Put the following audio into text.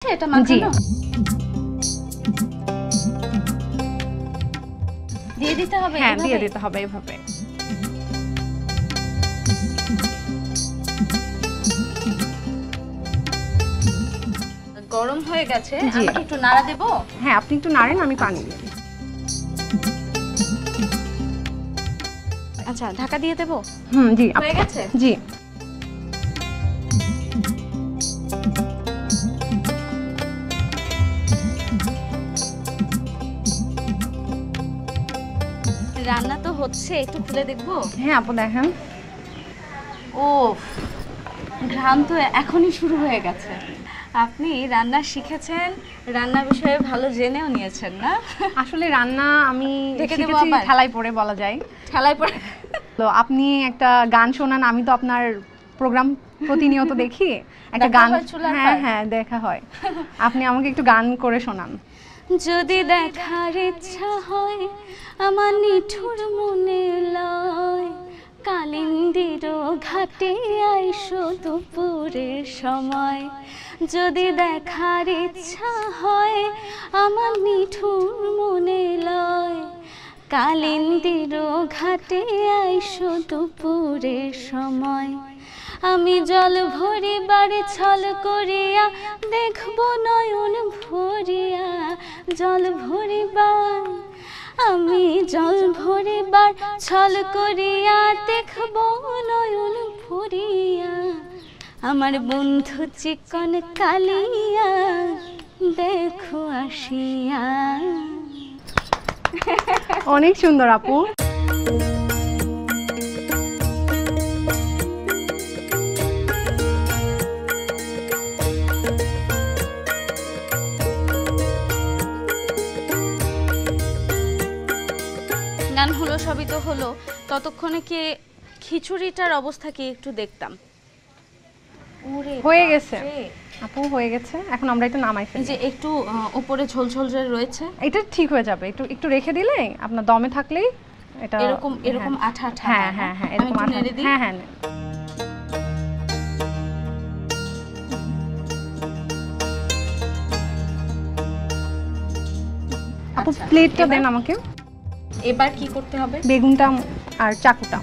এটা মাখানো দিয়ে দিতে হবে। হ্যাঁ, দিয়ে দিতে হবে এভাবে। গরম হয়ে গেছে, আমি একটু নাড়া দেব। হ্যাঁ, আপনি একটু নাড়েন, আমি পানি দিই। আচ্ছা, ঢাকা দিয়ে দেব। জি হয়ে গেছে। জি রান্না তো হচ্ছে, একটু খুলে দেখবো। হ্যাঁ আপু দেখেন। ও, ঘ্রাণ তো এখনই শুরু হয়ে গেছে। আপনি রান্না শিখেছেন, রান্না বিষয়ে ভালো জেনেও নিয়েছেন না? আসলে রান্না আমি শিখেছি ঠেলায় পড়ে বলা যায়। ঠেলায় পড়ে। তো আপনি একটা গান শোনান, আমি তো আপনার প্রোগ্রাম প্রতিনিয়ত দেখি। একটা গান, হ্যাঁ হ্যাঁ দেখা হয়। আপনি আমাকে একটু গান করে শোনান। যদি দেখার ইচ্ছা হয় আমার নিঠুর মনে লয়, কালিন্দির ঘাটে আইসো দুপুরের সময়। যদি দেখার ইচ্ছা হয় আমার নিঠুর মনে লয়, কালিন্দির ঘাটে আইসো দুপুরের সময়। আমি জল ভরিবার ছল করিয়া দেখব নয়ন ভরিয়া, জল ভরিবার আমি জল ভরিবার ছল করিয়া দেখব নয়ন ভরিয়া। আমার বন্ধু চিকন কালিয়া দেখো আসিয়া। অনেক সুন্দর আপু। গান হলো, সবই তো হলো, ততক্ষণে কি খিচুড়িটার অবস্থা কি একটু দেখতাম। হয়ে গেছে আপু, হয়ে গেছে। এখন আমরা এটা নামাই ফেলি। এই যে একটু উপরে ঝোল ঝোল রয়েছে, এটা ঠিক হয়ে যাবে। একটু একটু রেখে দিলে আপনার দমে থাকলেই এটা এরকম এরকম আঠা আঠা। হ্যাঁ হ্যাঁ হ্যাঁ, এরকম আঠা। হ্যাঁ হ্যাঁ, আপু প্লেটটা দেন আমাকে। এবার কি করতে হবে? বেগুনটা আর চাকুটা।